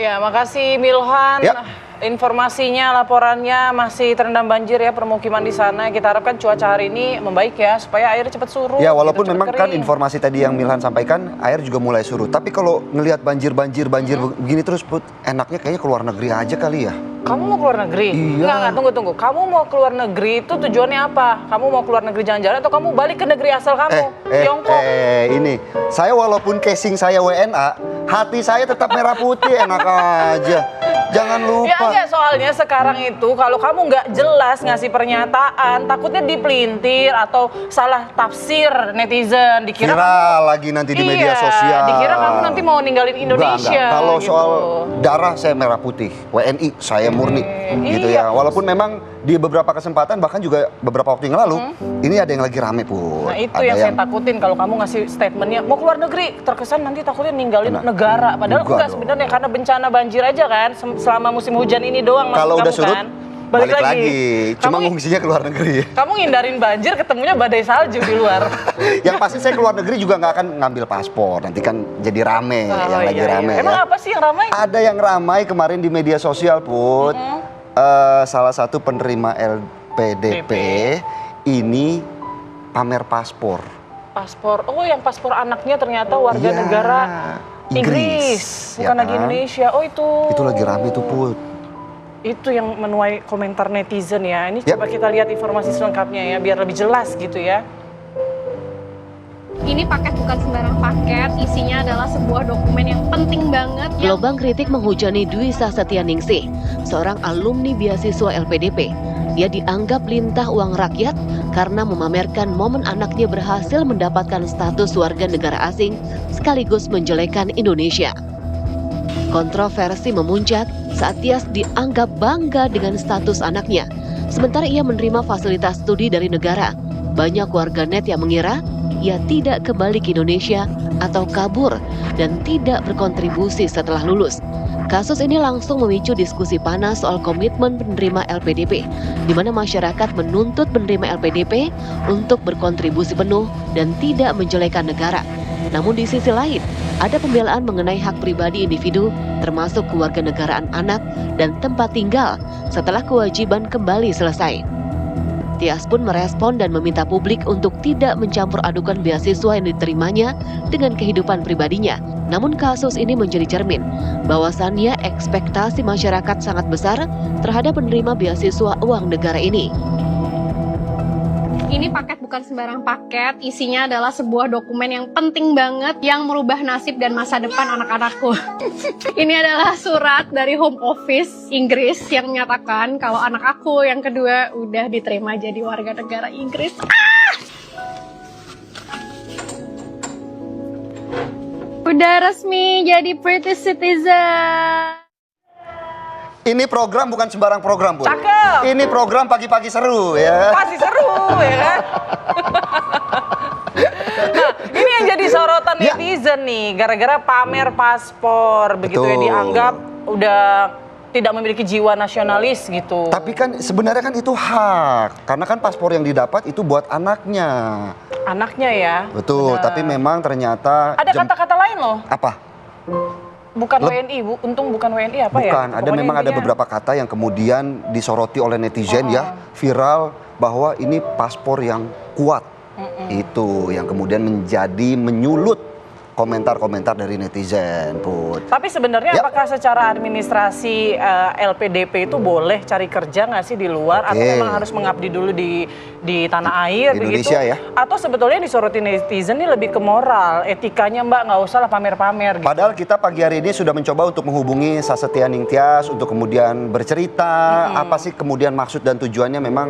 Ya, makasih Milhan. Ya. Informasinya, laporannya masih terendam banjir ya permukiman di sana. Kita harapkan cuaca hari ini membaik ya supaya air cepat surut. Ya walaupun gitu, memang cepat kan kering. informasi tadi yang Milhan sampaikan air juga mulai surut. Tapi kalau ngelihat banjir begini terus Put, enaknya kayaknya keluar negeri aja kali ya. Kamu mau keluar negeri? Iya. Enggak, tunggu. Kamu mau keluar negeri itu tujuannya apa? Kamu mau keluar negeri jalan-jalan atau kamu balik ke negeri asal kamu? Tiongkok. Ini saya walaupun casing saya WNA, hati saya tetap merah putih, enak aja. Jangan lupa. Ya enggak, soalnya sekarang itu kalau kamu nggak jelas ngasih pernyataan, takutnya dipelintir atau salah tafsir netizen. Dikira Viral lagi nanti di media sosial. Dikira kamu nanti mau ninggalin Indonesia. Enggak. Kalau gitu. soal darah saya merah putih, WNI saya murni, gitu Iya. ya. Walaupun memang di beberapa kesempatan bahkan juga beberapa waktu yang lalu, ini ada yang lagi rame Put. Nah itu Ada yang saya takutin kalau kamu ngasih statementnya mau keluar negeri, terkesan nanti takutnya ninggalin negara. Padahal enggak enggak dong. sebenarnya karena bencana banjir aja kan selama musim hujan ini doang. maksud Kalau kamu udah surut, kan? balik lagi. Cuma Kamu- ngungsinya ke luar negeri. Kamu ngindarin banjir, ketemunya badai salju di luar. Yang pasti saya keluar negeri juga nggak akan ngambil paspor. Nanti kan jadi rame, yang lagi rame Emang ya. apa sih yang ramai? Ada yang ramai kemarin di media sosial Put. Salah satu penerima LPDP ini pamer paspor. Paspor, yang paspor anaknya ternyata warga Iya, negara Inggris, bukan ya lagi kan? Indonesia. Oh itu. Itu lagi rame tuh Put. Itu yang menuai komentar netizen ya. Ini Yap. coba kita lihat informasi selengkapnya ya, biar lebih jelas gitu ya. Ini paket bukan sembarang paket, isinya adalah sebuah dokumen yang penting banget. Gelombang kritik menghujani Dwi Sasetianingsih, seorang alumni beasiswa LPDP. Dia dianggap lintah uang rakyat karena memamerkan momen anaknya berhasil mendapatkan status warga negara asing sekaligus menjelekan Indonesia. Kontroversi memuncak saat Tias dianggap bangga dengan status anaknya, sementara ia menerima fasilitas studi dari negara. Banyak warganet yang mengira ia tidak kembali ke Indonesia atau kabur dan tidak berkontribusi setelah lulus. Kasus ini langsung memicu diskusi panas soal komitmen penerima LPDP, di mana masyarakat menuntut penerima LPDP untuk berkontribusi penuh dan tidak menjelekan negara. Namun di sisi lain, ada pembelaan mengenai hak pribadi individu, termasuk kewarganegaraan anak dan tempat tinggal setelah kewajiban kembali selesai. Tias pun merespon dan meminta publik untuk tidak mencampur adukan beasiswa yang diterimanya dengan kehidupan pribadinya. Namun kasus ini menjadi cermin bahwasannya ekspektasi masyarakat sangat besar terhadap penerima beasiswa uang negara ini. Ini paket bukan sembarang paket, isinya adalah sebuah dokumen yang penting banget yang merubah nasib dan masa depan anak-anakku. Ini adalah surat dari Home Office Inggris yang menyatakan kalau anak aku yang kedua udah diterima jadi warga negara Inggris. Udah resmi jadi British citizen. Ini program bukan sembarang program Put. Cakep. Ini program pagi-pagi seru ya. Pasti seru ya kan? Nah, ini yang jadi sorotan Ya. netizen nih, gara-gara pamer paspor, begitu ya Betul. dianggap udah tidak memiliki jiwa nasionalis gitu. Tapi kan sebenarnya kan itu hak. Karena kan paspor yang didapat itu buat anaknya. Anaknya ya. Betul, Benar. tapi memang ternyata Ada kata-kata lain loh. apa? Bukan WNI, untung bukan WNI apa ya? Bukan, ada Pokoknya memang ada intinya- beberapa kata yang kemudian disoroti oleh netizen ya, viral bahwa ini paspor yang kuat. Itu yang kemudian menjadi menyulut komentar-komentar dari netizen, Put. Tapi sebenarnya Ya. apakah secara administrasi LPDP itu boleh cari kerja nggak sih di luar atau Oke. memang harus mengabdi dulu di tanah air Di begitu? Indonesia ya. Atau sebetulnya yang disoroti netizen ini lebih ke moral, etikanya Mbak nggak usah lah pamer-pamer gitu. Padahal kita pagi hari ini sudah mencoba untuk menghubungi Sasetianing Tias untuk kemudian bercerita apa sih kemudian maksud dan tujuannya. Memang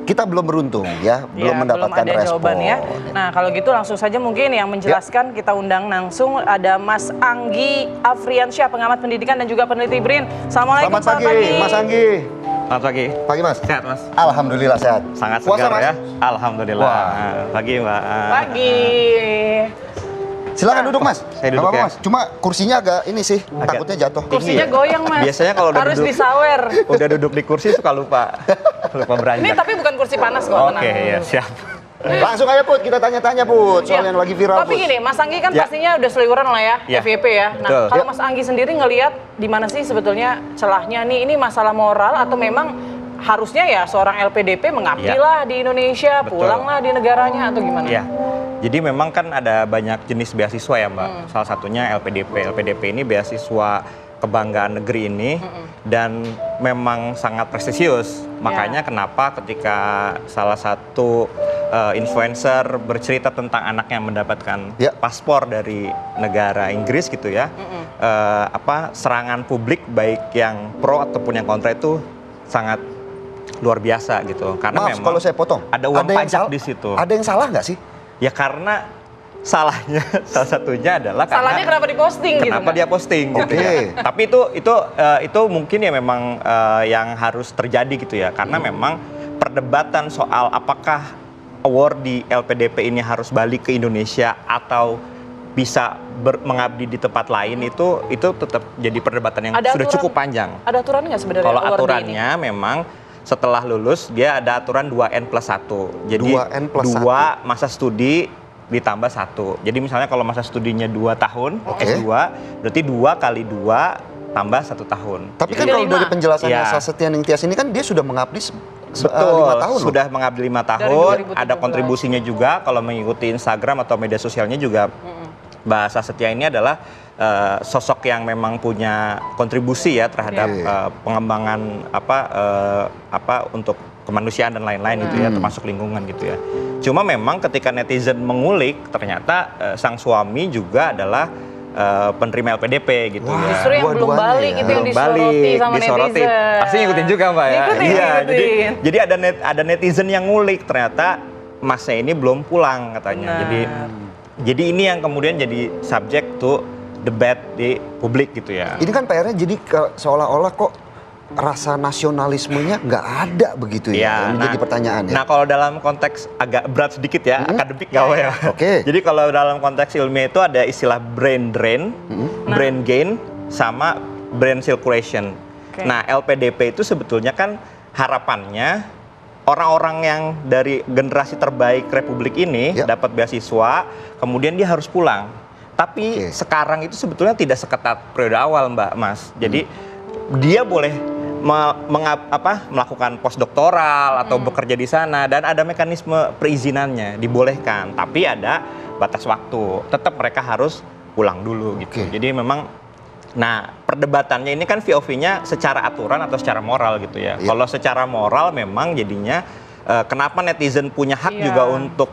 kita belum beruntung ya, belum mendapatkan ada respon. jawabannya. Nah kalau gitu langsung saja mungkin yang menjelaskan kita undang langsung ada Mas Anggi Afriansyah, pengamat pendidikan dan juga peneliti BRIN. Assalamualaikum. Selamat pagi, Mas Anggi. Selamat pagi. Pagi Mas. Sehat, Mas? Alhamdulillah sehat. Sangat Puasa, segar Mas? ya. Alhamdulillah. Wah. Pagi, Mbak. Pagi. Silakan duduk Mas. Saya duduk Nggak apa-apa, ya. Mas. Cuma kursinya agak ini sih, takutnya jatuh. Kursinya goyang Mas. Biasanya kalau udah harus duduk- disawer. Udah duduk di kursi suka lupa. Lupa Ini beranjak. tapi bukan kursi panas kok, tenang. Oke, ya siap. Langsung aja Put, kita tanya-tanya Put soal yang lagi viral. Tapi Put. gini, Mas Anggi kan Ya. pastinya udah seliweran lah ya, Ya. FYP ya. Nah, Betul. kalau Ya. Mas Anggi sendiri ngelihat di mana sih sebetulnya celahnya nih? Ini masalah moral atau memang harusnya ya seorang LPDP mengabdi Ya. lah di Indonesia, Betul. pulanglah di negaranya atau gimana? Ya. Jadi memang kan ada banyak jenis beasiswa ya Mbak. Salah satunya LPDP. LPDP ini beasiswa kebanggaan negeri ini dan memang sangat prestisius. Makanya kenapa ketika salah satu influencer bercerita tentang anaknya mendapatkan Ya. paspor dari negara Inggris gitu ya, serangan publik baik yang pro ataupun yang kontra itu sangat luar biasa gitu. Karena Maaf memang kalau saya potong. ada uang yang pajak sal- di situ. Ada yang salah nggak sih? Ya karena salahnya salah satunya adalah Salahnya kenapa diposting gitu? kenapa Mas? dia posting gitu Oke. ya. Tapi itu mungkin ya memang yang harus terjadi gitu ya. Karena memang perdebatan soal apakah award di LPDP ini harus balik ke Indonesia atau bisa mengabdi di tempat lain itu tetap jadi perdebatan yang Ada sudah aturan- cukup panjang. Ada aturan nggak sebenarnya? Kalau award ini? aturannya memang setelah lulus dia ada aturan 2N+1. Jadi 2N+1. 2 masa studi ditambah 1. Jadi misalnya kalau masa studinya 2 tahun, Oke. S2, berarti 2 kali 2 tambah 1 tahun. Tapi kan Jadi kalau 5. dari penjelasannya Iya. Sasetianing Tias ini kan dia sudah mengabdi Betul, 5 tahun loh. sudah mengabdi 5 tahun, 2017. ada kontribusinya juga kalau mengikuti Instagram atau media sosialnya juga. Mbak Sasetia ini adalah sosok yang memang punya kontribusi ya terhadap pengembangan untuk kemanusiaan dan lain-lain gitu ya, termasuk lingkungan gitu ya. Cuma memang ketika netizen mengulik ternyata sang suami juga adalah penerima LPDP gitu Wah, ya. Justru yang belum Dua-duanya balik ya. itu yang Belum disoroti sama disoroti. netizen. Pasti ngikutin juga Mbak ya. Ngikutin, Iya, ngikutin. jadi ada netizen yang ngulik ternyata masnya ini belum pulang katanya. Jadi ini yang kemudian jadi subject to debat di publik gitu ya. Ini kan PR-nya jadi seolah-olah kok rasa nasionalismenya nggak ada begitu ya, yang menjadi pertanyaan ya. Nah kalau dalam konteks agak berat sedikit ya, akademik nggak apa ya. Oke. Jadi kalau dalam konteks ilmiah itu ada istilah brain drain, brain gain, sama brain circulation. Oke. Nah LPDP itu sebetulnya kan harapannya orang-orang yang dari generasi terbaik Republik ini Ya. dapat beasiswa, kemudian dia harus pulang. Tapi Oke. sekarang itu sebetulnya tidak seketat periode awal Mbak Mas. Jadi dia boleh melakukan postdoktoral atau bekerja di sana dan ada mekanisme perizinannya dibolehkan, tapi ada batas waktu. Tetap mereka harus pulang dulu gitu. Oke. Jadi memang, nah perdebatannya ini kan VOV-nya secara aturan atau secara moral gitu ya. Iya. Kalau secara moral memang jadinya kenapa netizen punya hak Iya. juga untuk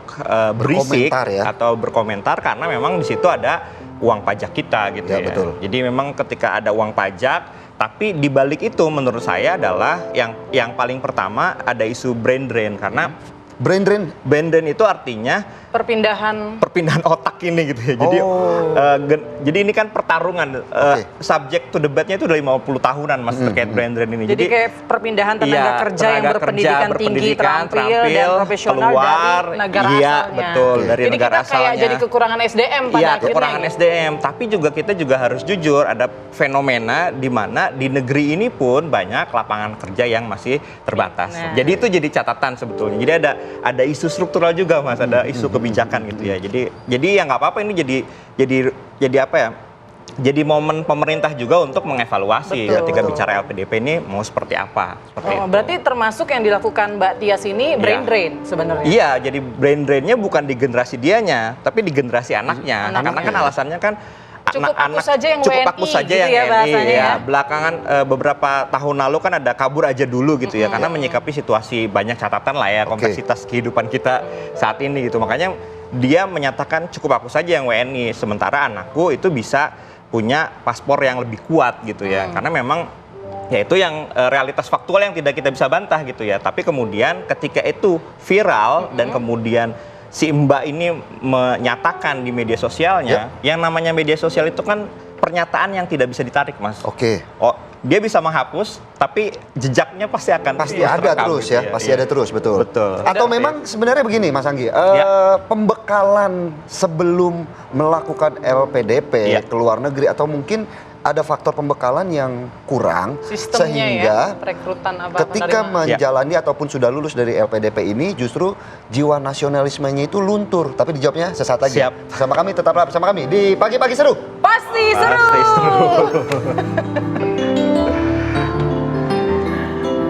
berisik Berkomentar ya. atau berkomentar karena memang di situ ada uang pajak kita gitu Ya, ya. betul. Jadi memang ketika ada uang pajak, tapi di balik itu menurut saya adalah yang paling pertama ada isu brain drain karena Brain drain. brain drain itu artinya perpindahan otak ini gitu ya. Jadi Oh. jadi ini kan pertarungan Oke. subject to debatnya itu udah 50 tahunan Mas terkait brain drain ini. Jadi kayak perpindahan tenaga Iya, kerja yang tenaga berpendidikan kerja, tinggi, terampil dan profesional keluar, dari negara iya, asalnya. betul, dari jadi negara kita kayak asalnya. jadi kekurangan SDM pada Iya, akhirnya. kekurangan gitu. SDM. Tapi juga kita juga harus jujur, ada fenomena di mana di negeri ini pun banyak lapangan kerja yang masih terbatas. Nah. Jadi itu jadi catatan sebetulnya. Jadi ada isu struktural juga Mas, ada isu kebijakan gitu ya. Jadi ya nggak apa-apa, ini jadi apa ya? Jadi momen pemerintah juga untuk mengevaluasi Betul. ketika bicara LPDP ini mau seperti apa. Seperti itu. Berarti termasuk yang dilakukan Mbak Tias ini brain Iya. drain sebenarnya. Iya, jadi brain drain-nya bukan di generasi dianya, tapi di generasi anaknya. Anaknya. Karena kan alasannya kan Cukup anak-anak aku saja yang cukup WNI aku saja gitu yang ya WNI, bahasanya ya. Belakangan beberapa tahun lalu kan ada kabur aja dulu gitu ya, karena menyikapi situasi banyak catatan lah ya, kompleksitas kehidupan kita saat ini gitu. Makanya dia menyatakan cukup aku saja yang WNI, sementara anakku itu bisa punya paspor yang lebih kuat gitu ya. Karena memang ya itu yang realitas faktual yang tidak kita bisa bantah gitu ya. Tapi kemudian ketika itu viral dan kemudian si Mbak ini menyatakan di media sosialnya, yang namanya media sosial itu kan pernyataan yang tidak bisa ditarik Mas. Oke. Oh, dia bisa menghapus, tapi jejaknya pasti akan Pasti terus ada terekam terus gitu ya, pasti ada terus, betul. Betul. Atau Ada, memang sebenarnya begini Mas Anggi, Ya. pembekalan sebelum melakukan LPDP Ya. ke luar negeri atau mungkin ada faktor pembekalan yang kurang Sistemnya sehingga ya, perekrutan apa ketika menerima. menjalani ataupun sudah lulus dari LPDP ini justru jiwa nasionalismenya itu luntur. Tapi dijawabnya sesaat lagi. Siap. Sama kami, tetaplah bersama kami di Pagi-Pagi Seru. Pasti seru. Pasti seru.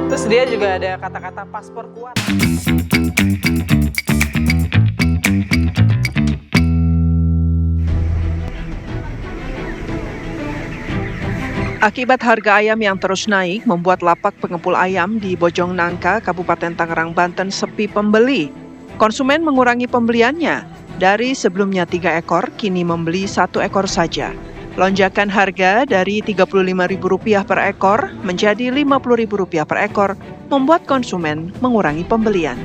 Terus dia juga ada kata-kata paspor kuat. Akibat harga ayam yang terus naik membuat lapak pengepul ayam di Bojong Nangka, Kabupaten Tangerang, Banten sepi pembeli. Konsumen mengurangi pembeliannya. Dari sebelumnya 3 ekor, kini membeli 1 ekor saja. Lonjakan harga dari Rp35.000 per ekor menjadi Rp50.000 per ekor membuat konsumen mengurangi pembelian.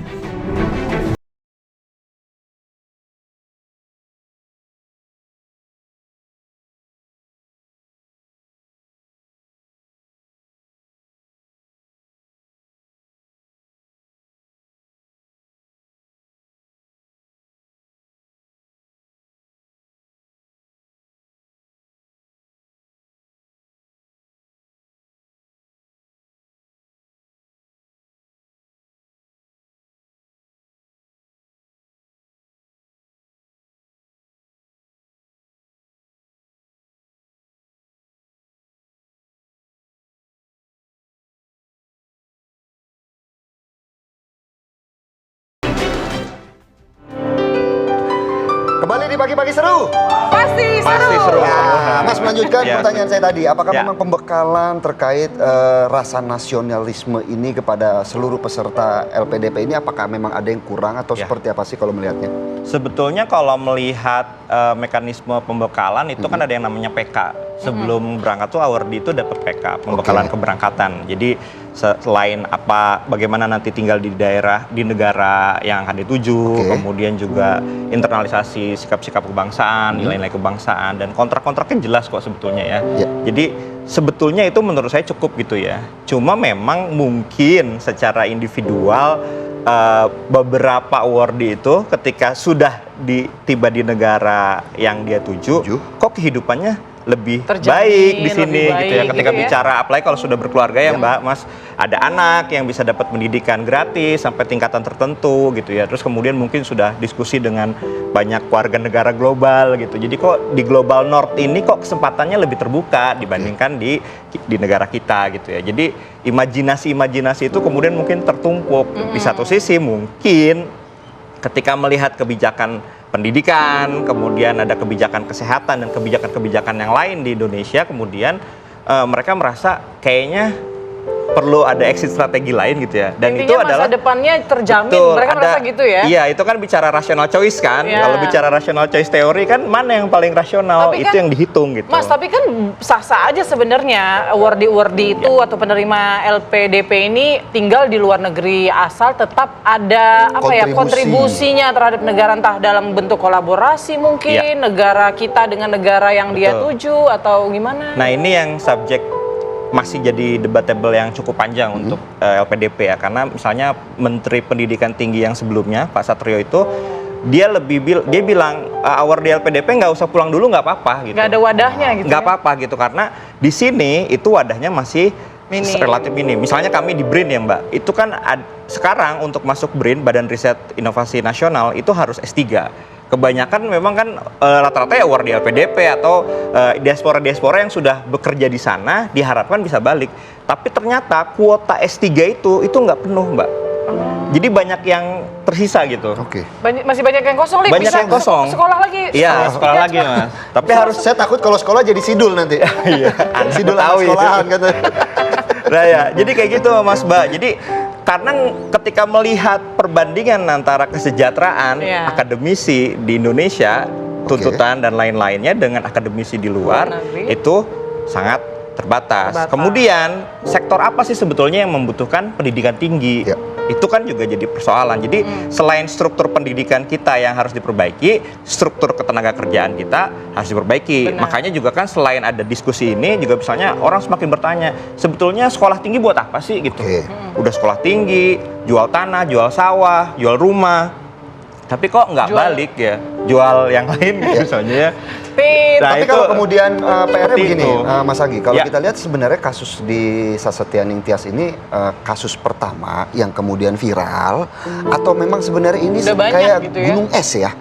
Kembali di Pagi-Pagi Seru. Pasti seru. Pasti seru. Ya, Mas melanjutkan Ya. pertanyaan saya tadi, apakah Ya. memang pembekalan terkait rasa nasionalisme ini kepada seluruh peserta LPDP ini apakah memang ada yang kurang atau Ya. seperti apa sih kalau melihatnya? Sebetulnya kalau melihat mekanisme pembekalan itu kan ada yang namanya PK. Sebelum berangkat tuh awardee itu dapat PK, pembekalan keberangkatan. Jadi selain bagaimana nanti tinggal di daerah, di negara yang akan dituju, kemudian juga internalisasi sikap-sikap kebangsaan, nilai-nilai kebangsaan, dan kontrak-kontraknya jelas kok sebetulnya ya. Jadi sebetulnya itu menurut saya cukup gitu ya. Cuma memang mungkin secara individual beberapa awardee itu ketika sudah tiba di negara yang dia tuju, kok kehidupannya lebih Terjamin, baik di sini lebih baik gitu ya. Ketika gitu ya. bicara apalagi kalau sudah berkeluarga ya Mbak, Mas, ada anak yang bisa dapat pendidikan gratis sampai tingkatan tertentu gitu ya. Terus kemudian mungkin sudah diskusi dengan banyak warga negara global gitu. Jadi kok di Global North ini kok kesempatannya lebih terbuka dibandingkan di negara kita gitu ya. Jadi imajinasi itu kemudian mungkin tertumpuk. Di satu sisi mungkin ketika melihat kebijakan pendidikan, kemudian ada kebijakan kesehatan dan kebijakan-kebijakan yang lain di Indonesia, kemudian mereka merasa kayaknya perlu ada exit strategi lain gitu ya. Dan Intinya itu adalah masa depannya terjamin, betul, mereka merasa gitu ya. Iya, itu kan bicara rational choice kan. Ya. Kalau bicara rational choice teori kan mana yang paling rasional, Tapi itu kan, yang dihitung gitu. Mas, tapi kan sah-sah aja sebenarnya awardee itu atau penerima LPDP ini tinggal di luar negeri asal tetap ada kontribusinya terhadap negara, entah dalam bentuk kolaborasi mungkin negara kita dengan negara yang dia tuju atau gimana. Nah, ini yang subjek masih jadi debatable yang cukup panjang untuk LPDP ya, karena misalnya Menteri Pendidikan Tinggi yang sebelumnya Pak Satrio itu dia bilang awardee LPDP nggak usah pulang dulu, nggak apa-apa gitu. Nggak ada wadahnya gitu. Nggak apa-apa gitu, karena di sini itu wadahnya masih relatif minim. Misalnya kami di BRIN ya Mbak, itu kan sekarang untuk masuk BRIN, Badan Riset Inovasi Nasional, itu harus S3. Kebanyakan memang kan rata-rata ya awardee LPDP atau diaspora-diaspora yang sudah bekerja di sana diharapkan bisa balik. Tapi ternyata kuota S3 itu nggak penuh Mbak. Jadi banyak yang tersisa gitu. Masih banyak yang kosong, Banyak bisa yang kosong. Sekolah lagi. Iya, sekolah lagi Mas. Tapi harus Saya takut kalau sekolah jadi sidul nanti. Iya, Sidul Betawi itu. sekolahan kan. Nah ya, jadi kayak gitu Mas Mbak. Jadi karena ketika melihat perbandingan antara kesejahteraan akademisi di Indonesia, tuntutan dan lain-lainnya dengan akademisi di luar, itu sangat terbatas. Kemudian sektor apa sih sebetulnya yang membutuhkan pendidikan tinggi? Itu kan juga jadi persoalan. Jadi selain struktur pendidikan kita yang harus diperbaiki, struktur ketenaga kerjaan kita harus diperbaiki. Makanya juga kan selain ada diskusi ini, juga misalnya orang semakin bertanya, sebetulnya sekolah tinggi buat apa sih gitu? Udah sekolah tinggi, jual tanah, jual sawah, jual rumah, tapi kok nggak balik ya, jual yang lain gitu misalnya ya. LPDP. Nah, Tapi itu kalau kemudian PR-nya seperti begini, itu. Mas Agi, kalau Ya. kita lihat sebenarnya kasus di Sasetia Ningtyas ini kasus pertama yang kemudian viral, atau memang sebenarnya ini Udah banyak kayak gitu ya? gunung es ya?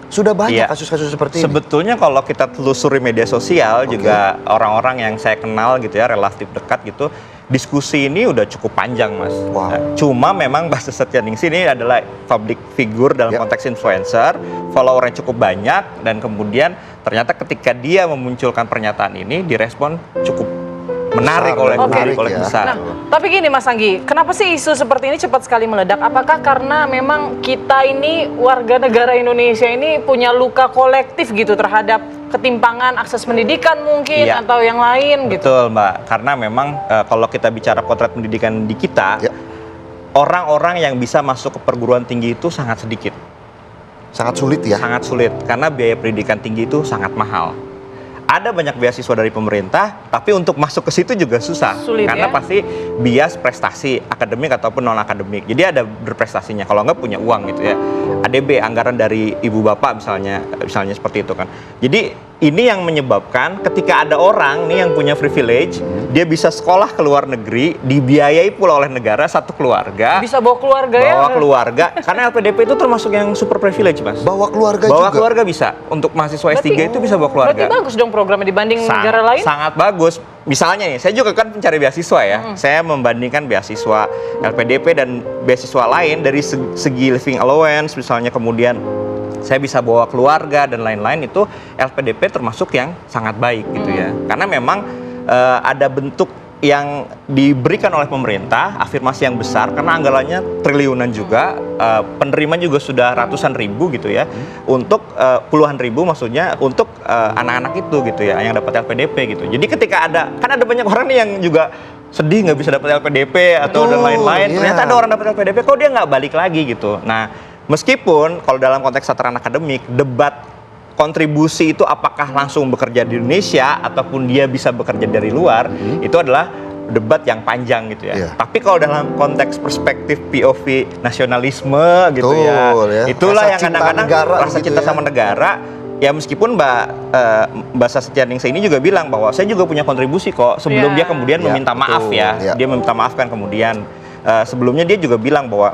Sudah banyak Iya. kasus-kasus seperti ini. Sebetulnya kalau kita telusuri media sosial Oke. juga orang-orang yang saya kenal gitu ya, relatif dekat gitu, diskusi ini udah cukup panjang, Mas. Wow. Nah, cuma memang Mbak Setia Ningsih ini adalah public figure dalam Ya. konteks influencer, followernya cukup banyak, dan kemudian ternyata ketika dia memunculkan pernyataan ini direspon cukup menarik Besar, oleh Oke. publik, oleh ya. besar. Nah, tapi gini Mas Anggi, kenapa sih isu seperti ini cepat sekali meledak? Apakah karena memang kita ini warga negara Indonesia ini punya luka kolektif gitu terhadap ketimpangan akses pendidikan mungkin Iya. atau yang lain gitu? Betul, Mbak. Karena memang kalau kita bicara potret pendidikan di kita, Ya. orang-orang yang bisa masuk ke perguruan tinggi itu sangat sedikit. Sangat sulit ya. Sangat sulit, karena biaya pendidikan tinggi itu sangat mahal. Ada banyak beasiswa dari pemerintah, tapi untuk masuk ke situ juga susah. Sulit, karena ya? pasti bias prestasi, akademik ataupun non-akademik. Jadi ada berprestasinya, kalau nggak punya uang gitu ya. ADB, anggaran dari ibu bapak misalnya seperti itu kan. Jadi ini yang menyebabkan ketika ada orang nih yang punya privilege, dia bisa sekolah ke luar negeri, dibiayai pula oleh negara, satu keluarga. Bisa bawa keluarga ya? Bawa keluarga, karena LPDP itu termasuk yang super privilege, Mas. Bawa keluarga Bawa juga. keluarga bisa. Untuk mahasiswa S3 itu bisa bawa keluarga. Berarti bagus dong programnya dibanding negara lain? Sangat bagus. Misalnya nih, saya juga kan pencari beasiswa ya. Saya membandingkan beasiswa LPDP dan beasiswa lain dari segi living allowance misalnya, kemudian saya bisa bawa keluarga dan lain-lain, itu LPDP termasuk yang sangat baik gitu ya. Karena memang ada bentuk yang diberikan oleh pemerintah, afirmasi yang besar, karena anggarannya triliunan juga, penerima juga sudah ratusan ribu gitu ya, untuk puluhan ribu maksudnya, untuk anak-anak itu gitu ya, yang dapat LPDP gitu. Jadi ketika kan ada banyak orang nih yang juga sedih nggak bisa dapat LPDP atau dan Betul, lain-lain, iya. ternyata ada orang dapat LPDP, kok dia nggak balik lagi gitu. Nah, meskipun kalau dalam konteks tataran akademik, debat kontribusi itu apakah langsung bekerja di Indonesia ataupun dia bisa bekerja dari luar, itu adalah debat yang panjang gitu ya. Iya. Tapi kalau dalam konteks perspektif POV nasionalisme gitu Betul, ya. itulah Rasa yang cinta kadang-kadang negara rasa gitu cinta ya. sama negara. Ya meskipun Mbak Setia Ningsih ini juga bilang bahwa saya juga punya kontribusi kok, sebelum Iya. dia kemudian Iya, meminta maaf betul. ya. Iya. Dia meminta maaf kan kemudian. Sebelumnya dia juga bilang bahwa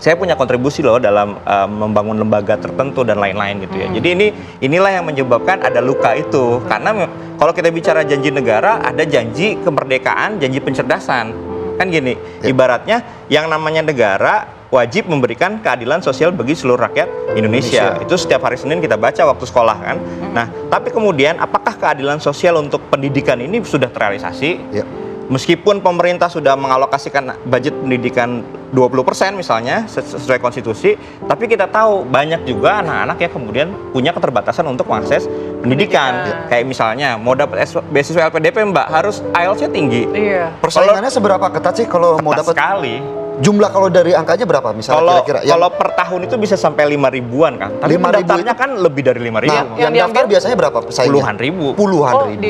saya punya kontribusi loh dalam membangun lembaga tertentu dan lain-lain gitu ya. Jadi inilah yang menyebabkan ada luka itu. Karena kalau kita bicara janji negara, ada janji kemerdekaan, janji pencerdasan. Kan gini, ibaratnya yang namanya negara wajib memberikan keadilan sosial bagi seluruh rakyat Indonesia. Itu setiap hari Senin kita baca waktu sekolah kan. Nah, tapi kemudian apakah keadilan sosial untuk pendidikan ini sudah terrealisasi? Ya. Meskipun pemerintah sudah mengalokasikan budget pendidikan 20% misalnya sesuai konstitusi, tapi kita tahu banyak juga anak-anak yang kemudian punya keterbatasan untuk mengakses pendidikan. Kayak misalnya mau dapat beasiswa LPDP, Mbak, harus IELTS-nya tinggi. Iya. Persaingannya seberapa ketat sih kalau mau Ketat dapat? sekali. Jumlah kalau dari angkanya berapa misalnya kira-kira? Kalau per tahun itu bisa sampai 5.000-an kan. Tapi 5.000 pendaftarnya itu- kan lebih dari 5.000. Nah, Yang yang daftar diambil biasanya berapa pesaingnya? Puluhan ribu. Puluhan Oh, ribu.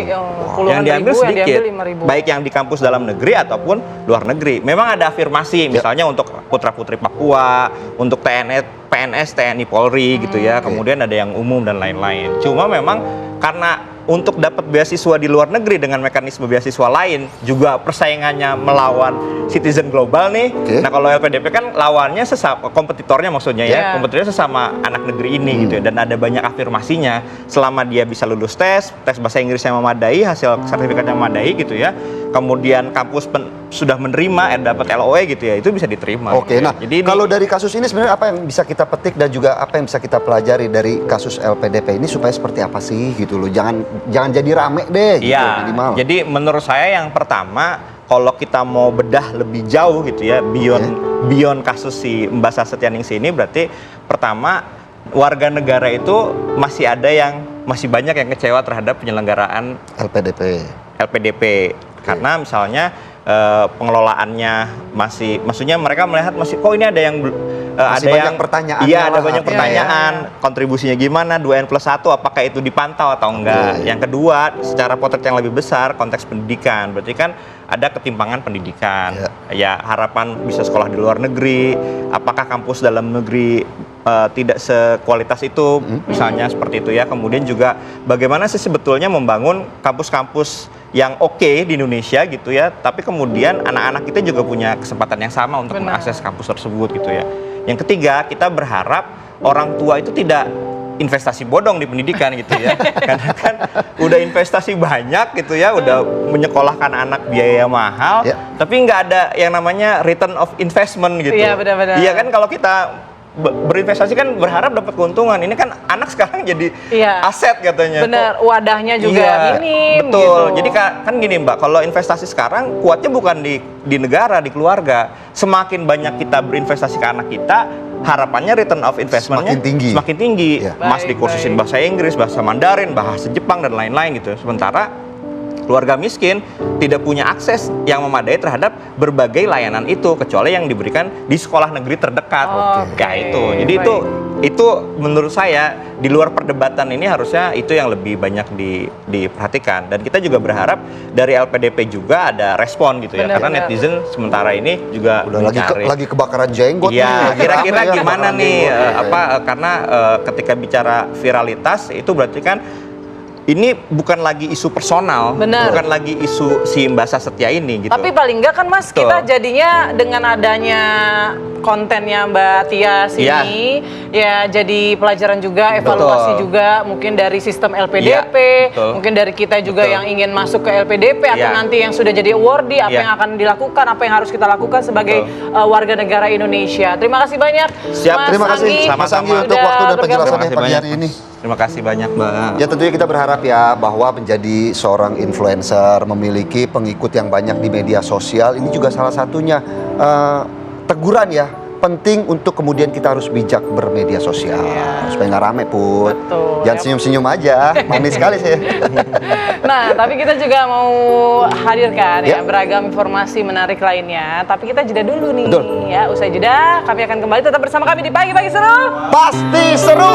puluhan Yang diambil ribu, sedikit, yang diambil 5.000. baik yang di kampus dalam negeri ataupun luar negeri. Memang ada afirmasi, misalnya untuk putra-putri Papua, untuk PNS, TNI, Polri gitu ya. Kemudian ada yang umum dan lain-lain. Cuma memang karena untuk dapat beasiswa di luar negeri dengan mekanisme beasiswa lain juga persaingannya melawan citizen global nih. Oke. Nah, kalau LPDP kan lawannya sesama kompetitornya maksudnya ya, Iya. kompetitornya sesama anak negeri ini gitu ya, dan ada banyak afirmasinya selama dia bisa lulus tes bahasa Inggris yang memadai, hasil sertifikat yang memadai gitu ya. Kemudian kampus sudah menerima dapat LOE gitu ya, itu bisa diterima. Oke, gitu ya. nah kalau dari kasus ini sebenarnya apa yang bisa kita petik dan juga apa yang bisa kita pelajari dari kasus LPDP ini supaya seperti apa sih gitu loh? Jangan jadi rame deh gitu Iya, minimal. jadi menurut saya yang pertama, kalau kita mau bedah lebih jauh gitu ya, beyond kasus si Mbak Setia Ningsih ini, berarti pertama warga negara itu masih banyak yang kecewa terhadap penyelenggaraan LPDP. Karena misalnya pengelolaannya maksudnya mereka melihat kok ini ada yang Masih banyak pertanyaan. Iya, ada banyak Iya, pertanyaan. Kontribusinya gimana? 2N+1 apakah itu dipantau atau enggak? Iya. Yang kedua, secara potret yang lebih besar, konteks pendidikan. Berarti kan ada ketimpangan pendidikan. Ya, harapan bisa sekolah di luar negeri. Apakah kampus dalam negeri tidak sekualitas itu, misalnya seperti itu ya. Kemudian juga bagaimana sih sebetulnya membangun kampus-kampus yang oke di Indonesia gitu ya, tapi kemudian anak-anak kita juga punya kesempatan yang sama untuk mengakses kampus tersebut gitu ya. Yang ketiga, kita berharap orang tua itu tidak investasi bodong di pendidikan gitu ya. Karena kan udah investasi banyak gitu ya, udah menyekolahkan anak biaya mahal, tapi nggak ada yang namanya return of investment gitu. Iya, benar-benar. Iya kan, kalau kita berinvestasi kan berharap dapat keuntungan. Ini kan anak sekarang jadi aset katanya. Bener, wadahnya juga minim. Betul. Gitu. Jadi kan gini Mbak, kalau investasi sekarang kuatnya bukan di negara, di keluarga. Semakin banyak kita berinvestasi ke anak kita, harapannya return of investment-nya semakin tinggi. Mas dikursusin bahasa Inggris, bahasa Mandarin, bahasa Jepang dan lain-lain gitu. Sementara keluarga miskin tidak punya akses yang memadai terhadap berbagai layanan itu, kecuali yang diberikan di sekolah negeri terdekat. Kayak itu. Jadi itu menurut saya di luar perdebatan ini harusnya itu yang lebih banyak diperhatikan. Dan kita juga berharap dari LPDP juga ada respon gitu ya. Karena netizen sementara ini juga udah lagi kebakaran jenggot nih. Kira-kira gimana nih karena ketika bicara viralitas itu berarti kan ini bukan lagi isu personal, bukan lagi isu si Mbak Sasetya ini gitu. Tapi paling enggak kan Mas, kita jadinya dengan adanya kontennya Mbak Tias ini ya jadi pelajaran juga, evaluasi juga mungkin dari sistem LPDP, mungkin dari kita juga yang ingin masuk ke LPDP atau nanti yang sudah jadi awardee, apa yang akan dilakukan, apa yang harus kita lakukan sebagai warga negara Indonesia. Terima kasih banyak. Siap, terima kasih Mas Anggi untuk waktu dan penjelasannya pagi hari ini. Terima kasih banyak Mbak. Ya tentunya kita berharap ya bahwa menjadi seorang influencer, memiliki pengikut yang banyak di media sosial, ini juga salah satunya teguran ya. Penting untuk kemudian kita harus bijak bermedia sosial supaya nggak rame Put. Jangan senyum-senyum aja, manis sekali sih. Nah, tapi kita juga mau hadirkan ya beragam informasi menarik lainnya. Tapi kita jeda dulu nih ya. Usai jeda, kami akan kembali tetap bersama kami di Pagi-Pagi Seru. Pasti seru.